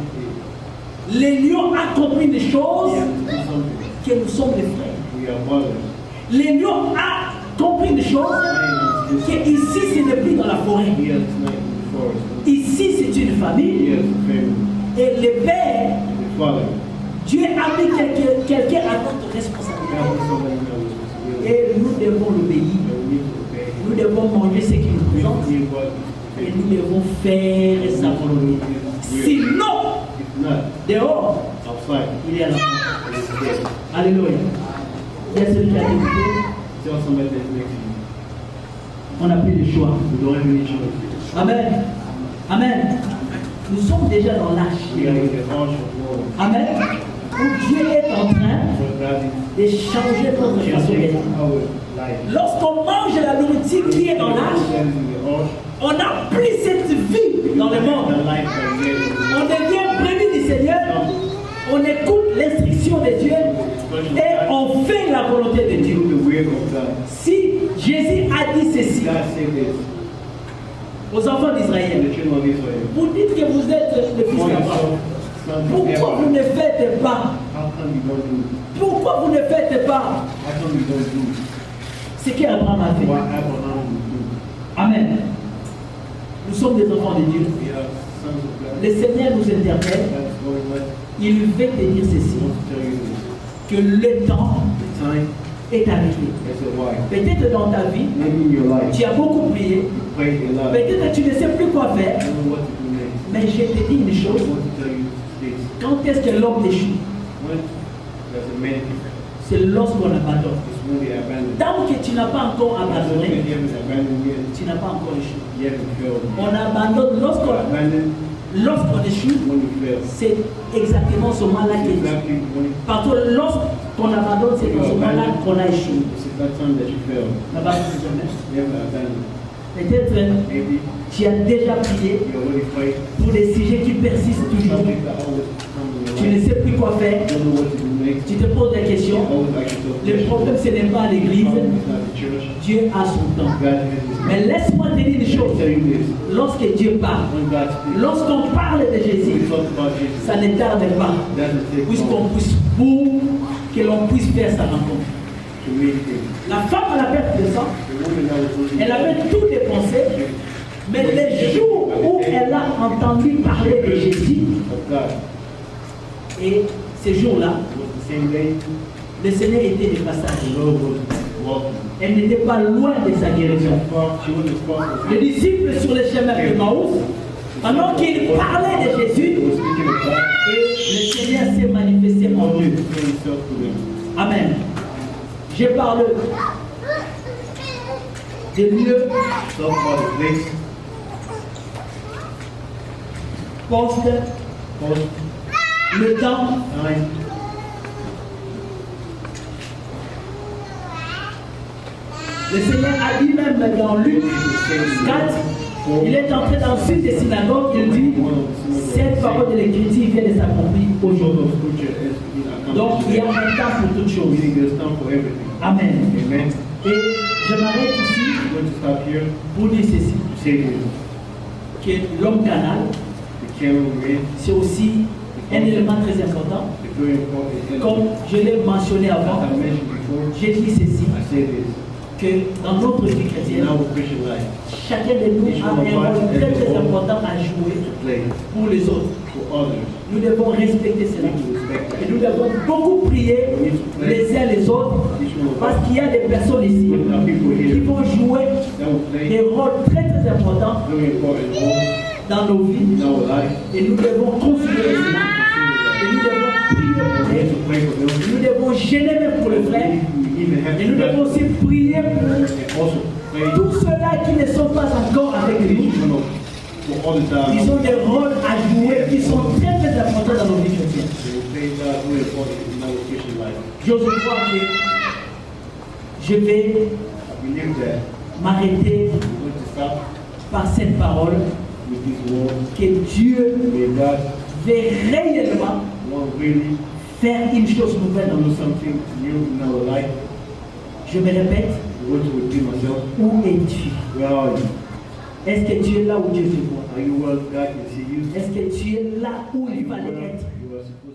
Le lion a compris des He choses has to do something. que nous sommes des frères. We are brothers. Le lion a compris des choses Lion has que ici ce n'est plus dans la forêt. He has tonight in the forest. Ici c'est une He famille has a family. et le Père, And the Father. Dieu a mis quelqu'un à notre God responsabilité put somebody in our responsibility. et nous devons l'obéir. And we need to obey. Nous devons manger ce qu'il nous We présente need what et is nous devons faire sa volonté. Sinon, If not, dehors, outside, il y a la mort. it is dead. Alléluia. Il y a celui qui a écouté, Tell somebody that's next to you. on n'a plus de choix. We don't have any choice. Amen. Amen. Nous sommes déjà dans l'âge. We are in the arch of war. Amen. Où Dieu est en train For God de changer notre is façon changing d'être. our life. Lorsqu'on mange la nourriture qui est dans l'âge, That is in the arch. on n'a plus cette vie dans le monde. The life that we have. On devient brebis du Seigneur, on écoute l'instruction de Dieu et on fait la volonté de Dieu. Do the will of God. Si Jésus a dit ceci God said this. aux enfants d'Israël, The children of Israel. vous dites que vous êtes le fils Call d'Abraham. yourself sons of Pourquoi vous Abraham. ne faites pas? How come you don't do? Pourquoi vous ne faites pas How come you don't do ce qu'Abraham a fait? what Abraham would do? Amen. Nous sommes des enfants de Dieu. We are sons of God. Le Seigneur nous interpelle. That's going what Il veut te dire I ceci, want to tell you this. que le temps The time est arrivé. is a while. Peut-être dans ta vie, Maybe in your life, tu as beaucoup prié. you prayed a lot. Peut-être que tu ne sais plus quoi faire. I don't know what to do next. Mais je te dis une I chose. want to tell you this. Quand est-ce que l'homme échoue? When there's a man, C'est lorsqu'on abandonne. it's when they abandon. Tant que tu n'as pas encore When abandonné, you haven't abandoned yet, tu n'as pas encore échoué. you haven't failed. On abandonne lorsqu'on échoue. When you fail. C'est exactement ce moment-là It's qui est. exactly when Parce que lorsqu'on abandonne, c'est dans ce moment-là qu'on a échoué. it's at that time that you fail. N'abandonne jamais. You haven't abandoned. Peut-être Maybe tu as déjà prié you already prayed. pour des sujets qui persistent toujours. Something that always comes in your Tu ne life. sais plus quoi faire. You don't know what to do next. Tu te poses des questions. You always ask yourself Le questions. problème, ce n'est pas The l'église. problem is not the church. Dieu a son temps. God has his Mais laisse-moi te dire une Let me chose. tell you this. Lorsque Dieu parle, When God speaks, lorsqu'on parle de we Jésus, talk about Jesus. ça ne tarde pas. Doesn't take Puisqu'on long puisse, pour que l'on puisse faire sa rencontre. to meet him. La femme à la perte de sang, The woman that was looking elle avait tout dépensé. Mais les jours où elle a entendu parler de Jésus, of God et ces jours-là, was the same day le Seigneur était de passage. the Lord was walking. Elle n'était pas loin de sa guérison. She wasn't far from Les him. disciples sur le chemin de Maús, pendant qu'ils parlaient de Jésus, He was speaking of God. et le Seigneur s'est manifesté en God eux. revealed himself to them. Amen. Je parle des lieux Talk about the place, poste, post, le temps. time. Le Seigneur a dit même dans Luc 4, il est entré dans une des synagogues, il dit, cette parole de l'Écriture vient de s'accomplir Short aujourd'hui. of scripture has been Donc il y a accomplished. un temps pour toutes choses. Meaning there's time for everything. Amen. Amen. Et je m'arrête ici I'm going to stop here pour dire ceci, to say this. que l'homme canal, The cameraman c'est aussi un élément très important. is very important. Comme je l'ai mentionné As avant, I mentioned before, j'ai dit ceci, I say this. que dans notre vie in chrétienne, our Christian life, chacun de nous a un rôle très très important à jouer to play pour les autres. for others. Nous devons respecter We cela. need to respect Et that. nous devons beaucoup prier les uns les autres parce qu'il y a des personnes ici There are people qui here vont jouer that will play des rôles très très importants very important roles dans nos vies in our life. et nous devons considérer cela. Et nous devons prier pour We need eux. to pray for them. Nous devons gêner même pour le frère. We even have Et nous devons to aussi prier pour and also pray tous ceux-là qui ne sont pas encore avec nous. for all the time. Ils ont des rôles à jouer qui sont très très importants dans nos vies chrétiennes. We pray God very important in our Christian life. J'ose croire que je vais I believe that m'arrêter we're going to stop par cette parole with this word. que Dieu May God veut réellement want really faire une chose nouvelle dans do nos vies. something new in our life. Je me répète, I want to repeat myself. où es-tu? Where are you? Est-ce que tu es là où Dieu te voit? Are you where God can see you? Est-ce que tu es là où il Are you fallait where être? you are supposed